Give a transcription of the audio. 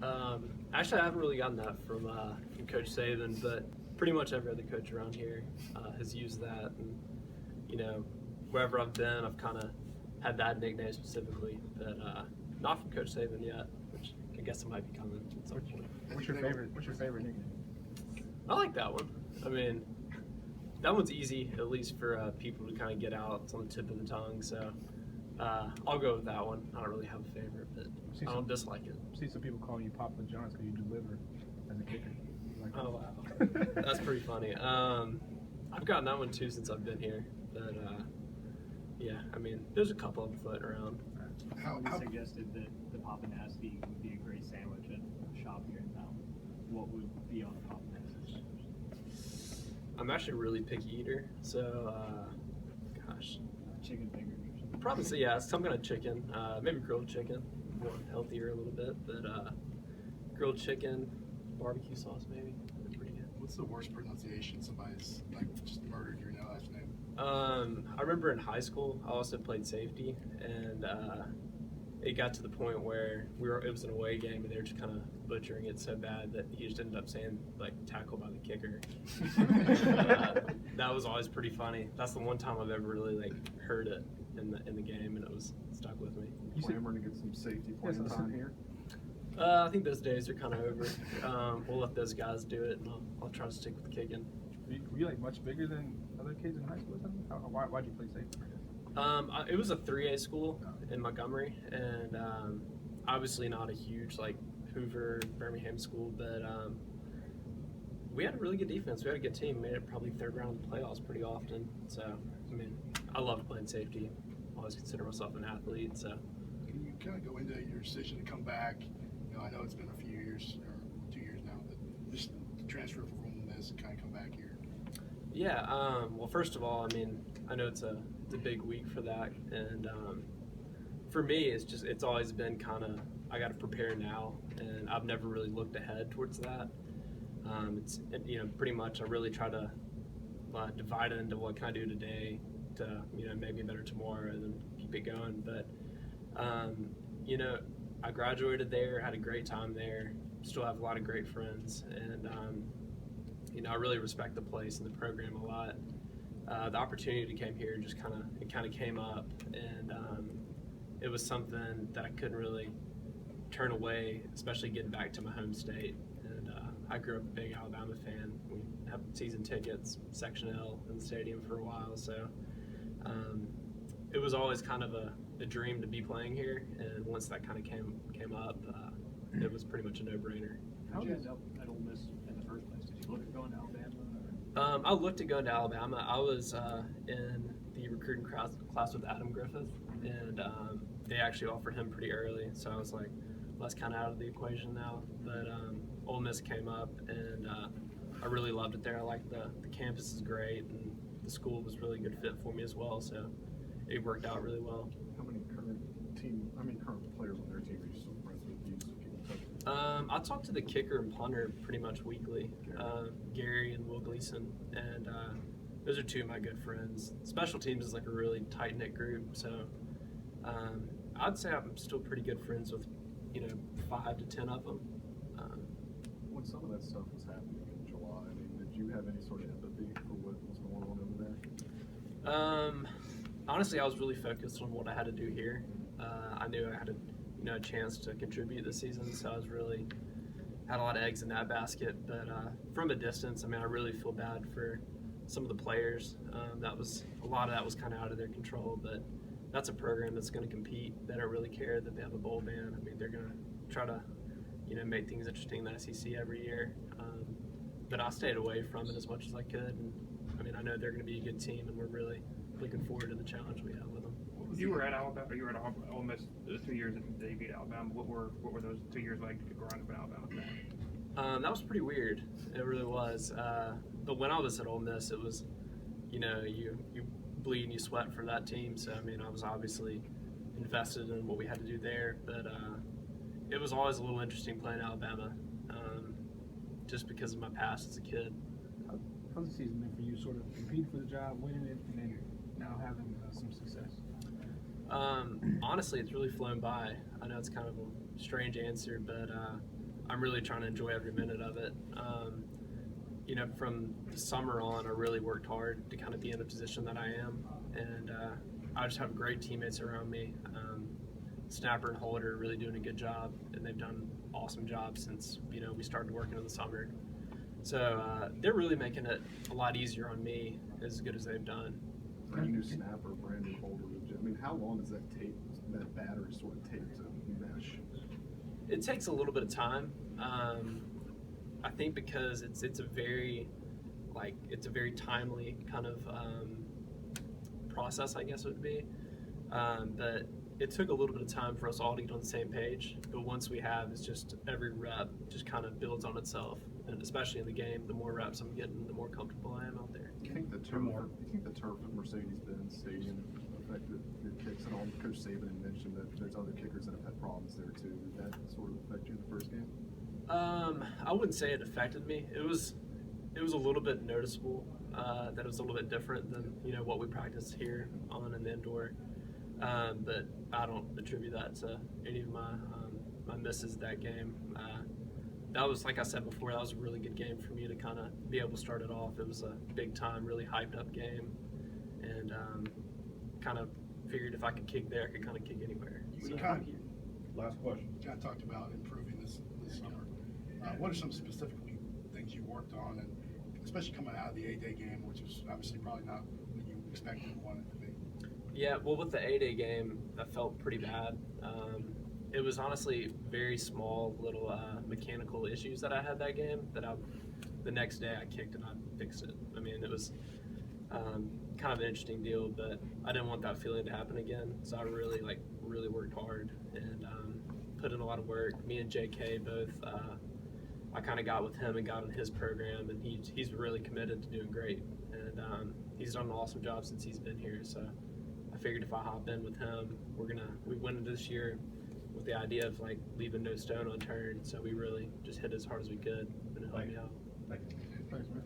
Pappanastos? Actually, I haven't really gotten that from Coach Saban, but pretty much every other coach around here has used that. And, you know, wherever I've been, I've kind of had that nickname specifically, but not from Coach Saban yet, which I guess it might be coming at some point. What's your favorite nickname? I like that one. I mean, that one's easy, at least for people to kind of get out. It's on the tip of the tongue, so I'll go with that one. I don't really have a favorite, but I don't dislike it. See some people calling you Papa John's because you deliver as a kicker. Like, oh, wow. That's pretty funny. I've gotten that one too since I've been here, but yeah, I mean, there's a couple of them floating around. Somebody suggested that the Pappanastos would be a great sandwich at a shop here in town. What would be on the Pappanastos? I'm actually a really picky eater, so gosh. Chicken fingers or something. Probably say, yeah, some kind of chicken, maybe grilled chicken, more healthier a little bit, but grilled chicken, barbecue sauce maybe, pretty good. What's the worst pronunciation somebody's like just murdered your last name? I remember in high school, I also played safety, and it got to the point where it was an away game, and they were just kind of butchering it so bad that he just ended up saying like tackle by the kicker. That was always pretty funny. That's the one time I've ever really like heard it in the game, and it was stuck with me. You Clamoring to get some safety playing time here. I think those days are kind of over. We'll let those guys do it, and I'll try to stick with the kicking. Were you like much bigger than other kids in high school or something? Why'd you play safety? It was a 3A school in Montgomery, and obviously not a huge like Hoover, Birmingham school, but we had a really good defense. We had a good team. Made it probably third round of the playoffs pretty often. So, I mean, I loved playing safety. Always consider myself an athlete. So, Can you kind of go into your decision to come back? You know, I know it's been a few years or 2 years now, but just the transfer from Ole Miss and kind of come back here. Yeah. Well, first of all, I mean, I know it's a big week for that, and for me, it's always been kind of I got to prepare now, and I've never really looked ahead towards that. Pretty much I really try to divide it into what can I do today to make me better tomorrow, and then keep it going. But I graduated there, had a great time there, still have a lot of great friends, and I really respect the place and the program a lot. The opportunity came here just kind of came up, and it was something that I couldn't really turn away, especially getting back to my home state. And I grew up a big Alabama fan. We had season tickets, Section L in the stadium for a while, so it was always kind of a dream to be playing here. And once that kind of came up, it was pretty much a no-brainer. How did you end up at Ole Miss in the first place? Did you look at going to Alabama? I looked at going to Alabama. I was in the recruiting class with Adam Griffith, and they actually offered him pretty early. So I was like, well, that's kind of out of the equation now. But Ole Miss came up, and I really loved it there. I liked the campus is great, and the school was really a good fit for me as well. So it worked out really well. How many current players on their team are you still friends with? I talk to the kicker and punter pretty much weekly, Gary and Will Gleason, and those are two of my good friends. Special teams is like a really tight-knit group, so I'd say I'm still pretty good friends with 5 to 10 of them. When some of that stuff was happening in July, I mean, did you have any sort of empathy for what was going on over there? Honestly, I was really focused on what I had to do here. I knew I had a chance to contribute this season, so I was really had a lot of eggs in that basket. But from a distance, I mean, I really feel bad for some of the players. A lot of that was kind of out of their control, but that's a program that's going to compete. They don't really care that they have a bowl ban. I mean, they're going to try to make things interesting in the SEC every year. But I stayed away from it as much as I could. And I mean, I know they're going to be a good team, and we're really looking forward to the challenge we have with them. You were at Alabama. You were at Ole Miss the 2 years that they beat Alabama. What were those 2 years like growing up in Alabama? That was pretty weird. It really was. But when I was at Ole Miss, it was, you bleed and you sweat for that team. So I mean, I was obviously invested in what we had to do there. But it was always a little interesting playing Alabama, just because of my past as a kid. How's the season been for you? Sort of competing for the job, winning it, and then now having some success. Honestly, it's really flown by. I know it's kind of strange answer, but I'm really trying to enjoy every minute of it. From the summer on, I really worked hard to kind of be in the position that I am, and I just have great teammates around me. Snapper and Holder are really doing a good job, and they've done awesome jobs since we started working in the summer. So they're really making it a lot easier on me, as good as they've done. Brand new snapper, brand new holder. I mean, how long does that battery sort of take to mesh? It takes a little bit of time. I think because it's a very timely kind of process, I guess it would be. But it took a little bit of time for us all to get on the same page. But once we have, it's just every rep just kind of builds on itself. And especially in the game, the more reps I'm getting, the more comfortable I am out there. Do you think the turf at Mercedes-Benz Stadium affected your kicks at all? Coach Saban had mentioned that there's other kickers that have had problems there too. Did that sort of affect you in the first game? I wouldn't say it affected me. It was a little bit noticeable that it was a little bit different than what we practiced here on an indoor. But I don't attribute that to any of my misses that game. That was, like I said before, that was a really good game for me to kind of be able to start it off. It was a big time, really hyped up game, and kind of figured if I could kick there, I could kind of kick anywhere. Last question. You kind of talked about improving this summer. What are some specific things you worked on, and especially coming out of the A-Day game, which was obviously probably not what you expected and wanted to be? Yeah, well, with the A-Day game, I felt pretty bad. It was honestly very small little mechanical issues that I had that game that the next day I kicked and I fixed it. I mean, it was kind of an interesting deal, but I didn't want that feeling to happen again. So I really worked hard and put in a lot of work. Me and JK both, I kind of got with him and got in his program, and he's really committed to doing great. And he's done an awesome job since he's been here. So I figured if I hop in with him, we went into this year with the idea of leaving no stone unturned. So we really just hit as hard as we could, and it helped me out. Thank you. Thanks, man.